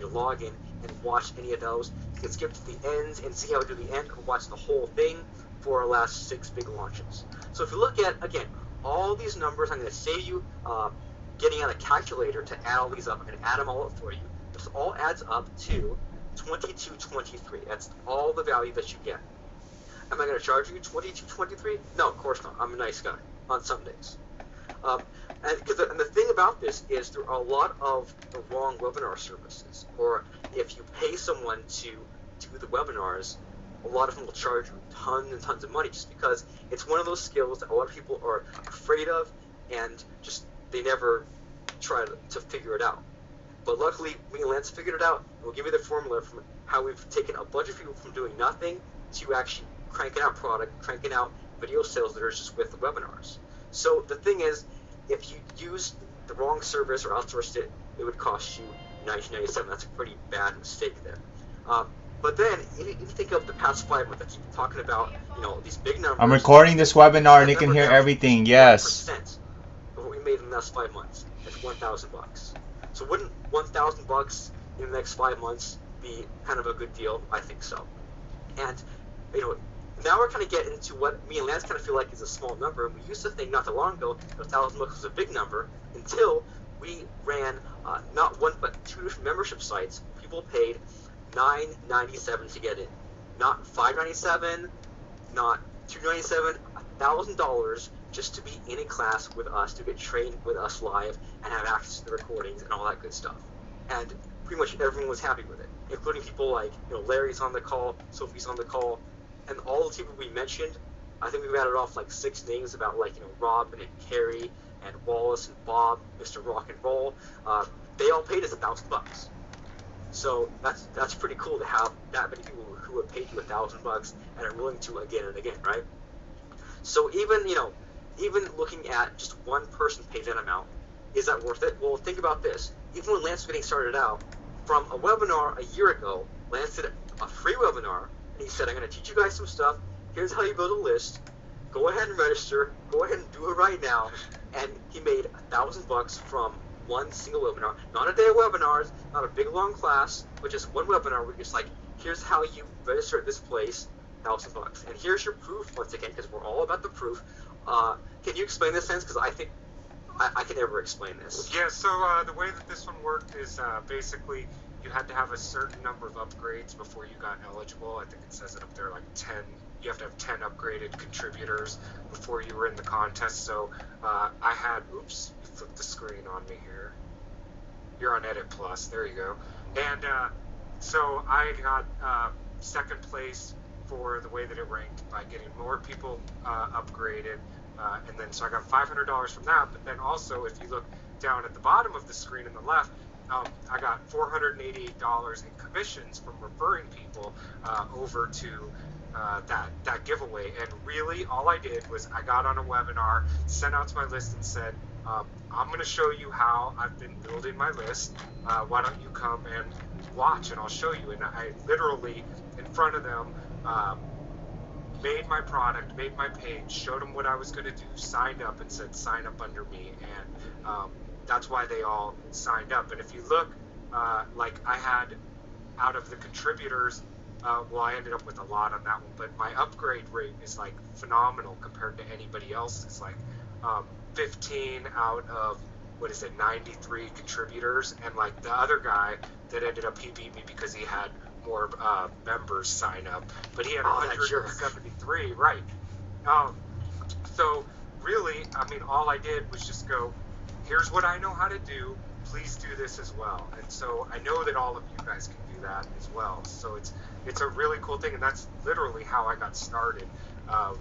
log in and watch any of those. You can skip to the ends and see how we do the end, or watch the whole thing for our last 6 big launches. So if you look at, again, all these numbers, I'm going to save you getting out a calculator to add all these up. I'm going to add them all up for you. This all adds up to 2223. That's all the value that you get. Am I going to charge you 2223? No, of course not. I'm a nice guy on some days. And the thing about this is there are a lot of the wrong webinar services. Or if you pay someone to do the webinars, a lot of them will charge you tons and tons of money just because it's one of those skills that a lot of people are afraid of and just they never try to figure it out. But luckily, me and Lance figured it out. We'll give you the formula from how we've taken a bunch of people from doing nothing to actually cranking out product, cranking out video sales that are just with the webinars. So the thing is, if you use the wrong service or outsourced it, it would cost you $19.97. That's a pretty bad mistake there. But then, if you think of the past 5 months, I keep talking about, these big numbers. I'm recording this webinar and you can hear everything. Yes. 1% of what we made in the last 5 months. That's $1,000. So wouldn't $1,000 in the next 5 months be kind of a good deal? I think so. And, now we're kind of getting into what me and Lance kind of feel like is a small number. And we used to think not too long ago that $1,000 was a big number until we ran not one but 2 different membership sites. People paid $9.97 to get in, not $5.97, not $2.97, $1,000 just to be in a class with us, to get trained with us live and have access to the recordings and all that good stuff. And pretty much everyone was happy with it, including people like Larry's on the call, Sophie's on the call, and all the people we mentioned. I think we've added off like 6 names about Robin and Carrie and Wallace and Bob, Mr. Rock and Roll. They all paid us $1,000. So that's pretty cool to have that many people who have paid you $1,000 and are willing to again and again, right? So even looking at just one person pay that amount, is that worth it? Well, think about this. Even when Lance was getting started out, from a webinar a year ago, Lance did a free webinar, and he said, I'm going to teach you guys some stuff. Here's how you build a list. Go ahead and register. Go ahead and do it right now. And he made $1,000 from one single webinar. Not a day of webinars, not a big long class, but just one webinar where it's like, here's how you register at this place, $1,000. And here's your proof, once again, because we're all about the proof. Can you explain this, Sense? Because I think I can never explain this. Yeah, so the way that this one worked is basically you had to have a certain number of upgrades before you got eligible. I think it says it up there, like 10. You have to have 10 upgraded contributors before you were in the contest. So I had, oops, you flipped the screen on me here. You're on Edit Plus, there you go. And so I got second place for the way that it ranked by getting more people upgraded. And then so I got $500 from that. But then also, if you look down at the bottom of the screen on the left, I got $488 in commissions from referring people over to that giveaway. And really, all I did was I got on a webinar, sent out to my list and said, I'm going to show you how I've been building my list. Why don't you come and watch and I'll show you. And I literally, in front of them, made my product, made my page, showed them what I was going to do, signed up and said, sign up under me. And that's why they all signed up. And if you look, like I had out of the contributors, well, I ended up with a lot on that one, but my upgrade rate is like phenomenal compared to anybody else. It's like 15 out of, 93 contributors. And like the other guy that ended up, he beat me because he had more members sign up, but he had 173, right? So really, I mean, all I did was just go, here's what I know how to do, please do this as well. And so I know that all of you guys can do that as well. So it's a really cool thing, and that's literally how I got started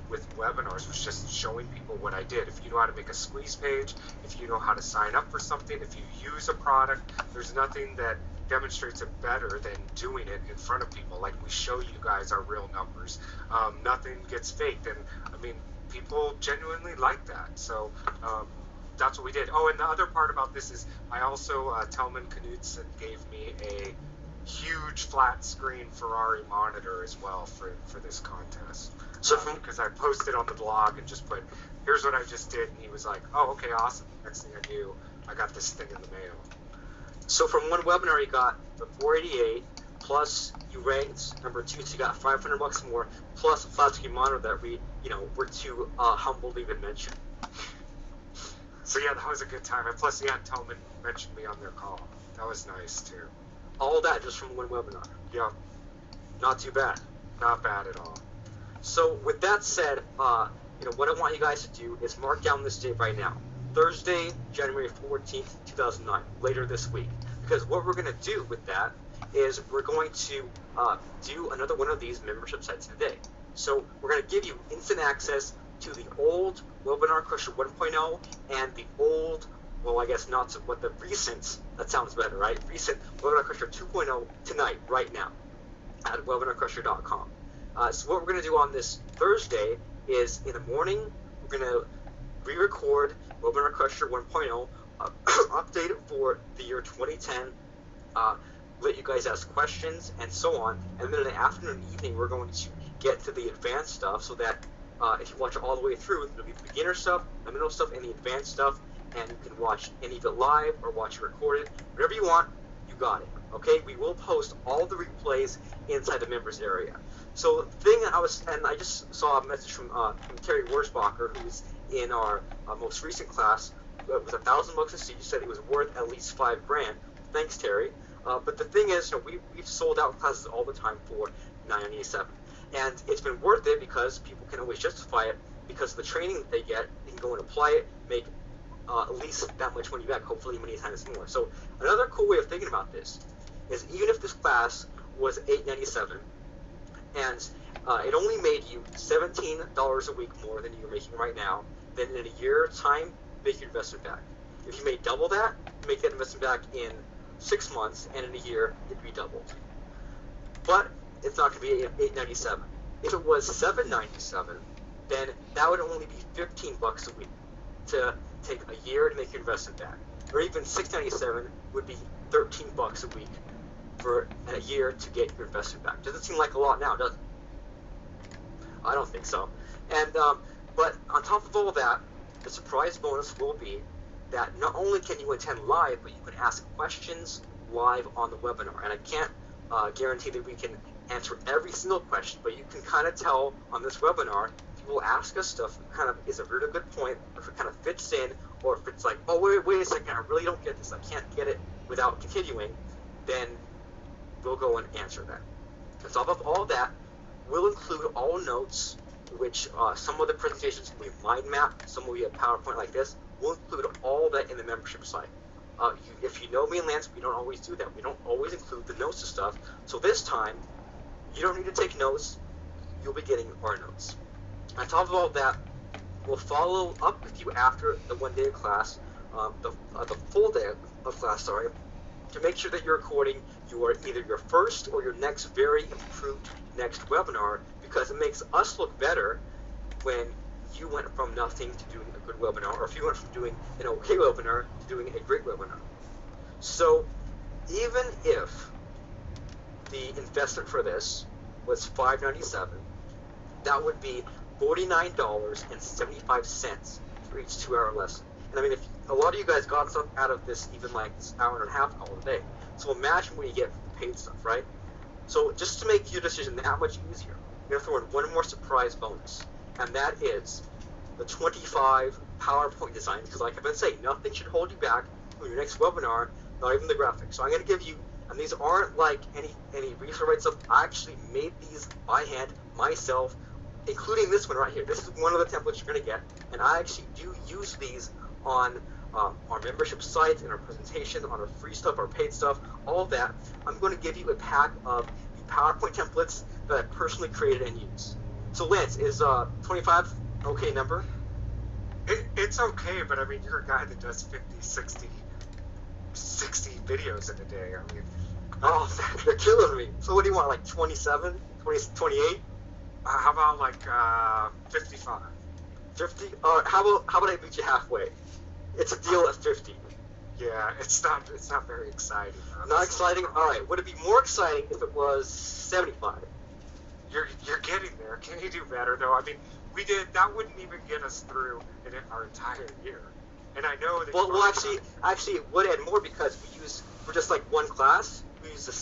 with webinars, was just showing people what I did. If you know how to make a squeeze page, if you know how to sign up for something, if you use a product, there's nothing that demonstrates it better than doing it in front of people. Like, we show you guys our real numbers. Nothing gets faked, and I mean, people genuinely like that. So that's what we did. Oh, and the other part about this is I also, Telman Knudsen gave me a huge flat screen Ferrari monitor as well for this contest. So because I posted on the blog and just put, here's what I just did, and he was like, oh, okay, awesome. Next thing I knew, I got this thing in the mail. So from one webinar, you got the 488, plus you ranked number 2, so you got $500 more, plus a flat screen monitor that we're too humble to even mention. So yeah, that was a good time. And plus, yeah, Tillman mentioned me on their call. That was nice too. All that just from one webinar. Yeah, Not too bad. not bad at all. So with that said, what I want you guys to do is mark down this date right now. Thursday, January 14th, 2009, later this week. Because what we're going to do with that is we're going to do another one of these membership sites today. So we're going to give you instant access to the old Webinar Crusher 1.0 and the old, well, I guess not, but the recent, that sounds better, right? Recent Webinar Crusher 2.0 tonight, right now, at webinarcrusher.com. So what we're going to do on this Thursday is in the morning, we're going to re-record Webinar Crusher 1.0, update it for the year 2010, let you guys ask questions and so on, and then in the afternoon and evening we're going to get to the advanced stuff so that if you watch it all the way through, there'll be the beginner stuff, the middle stuff, and the advanced stuff, and you can watch any of it live or watch it recorded. Whatever you want, you got it. Okay, we will post all the replays inside the members area. So the thing I just saw a message from Terry Wurzbacher, who's in our most recent class. It was $1,000 a seat. You said it was worth at least $5,000. Thanks, Terry. But the thing is, we've sold out classes all the time for $997, and it's been worth it because people can always justify it because of the training that they get. They can go and apply it, make at least that much money back, hopefully many times more. So another cool way of thinking about this is even if this class was $897 and it only made you $17 a week more than you're making right now, then in a year's time, make your investment back. If you made double that, make that investment back in 6 months, and in a year, it'd be doubled. But it's not going to be $897. If it was $797, then that would only be $15 a week to take a year to make your investment back. Or even $697 would be $13 a week for a year to get your investment back. Doesn't seem like a lot now, does it? I don't think so. And but on top of all that, the surprise bonus will be that not only can you attend live, but you can ask questions live on the webinar. And I can't guarantee that we can answer every single question, but you can kind of tell on this webinar, people ask us stuff that kind of is a really good point, if it kind of fits in, or if it's like, oh, wait a second, I really don't get this, I can't get it without continuing, then we'll go and answer that. On top of all that, we'll include all notes, which some of the presentations will be mind map, some will be a PowerPoint like this. We'll include all that in the membership site. If you know me and Lance, we don't always do that. We don't always include the notes and stuff. So this time, you don't need to take notes. You'll be getting our notes. On top of all that, we'll follow up with you after the 1 day of class, the full day of class, to make sure that you're recording either your first or your next very improved next webinar, because it makes us look better when you went from nothing to doing a good webinar, or if you went from doing an okay webinar to doing a great webinar. So even if the investment for this was $597, that would be $49.75 for each 2-hour lesson. And I mean, if a lot of you guys got stuff out of this, even like this hour and a half all day. So imagine what you get for the paid stuff, right? So just to make your decision that much easier, I'm going to throw in one more surprise bonus, and that is the 25 PowerPoint designs, because like I've been saying, nothing should hold you back from your next webinar, not even the graphics. So I'm going to give you, and these aren't like any research stuff, I actually made these by hand myself, including this one right here. This is one of the templates you're going to get, and I actually do use these on our membership sites, in our presentation, on our free stuff, our paid stuff, all of that. I'm going to give you a pack of the PowerPoint templates that I personally created and use. So Lance, is 25 okay number? It's okay, but I mean, you're a guy that does 50, 60 videos in a day. I mean, oh, they're killing me. So what do you want, like 27, 28? How about like 55? 50? How about I meet you halfway? It's a deal at 50. Yeah, it's not very exciting. Honestly. Not exciting? All right. Would it be more exciting if it was 75? You're getting there. Can you do better? No, I mean, that wouldn't even get us through our entire year. And I know that. Well, actually, it would add more because we use for just like one class, we use the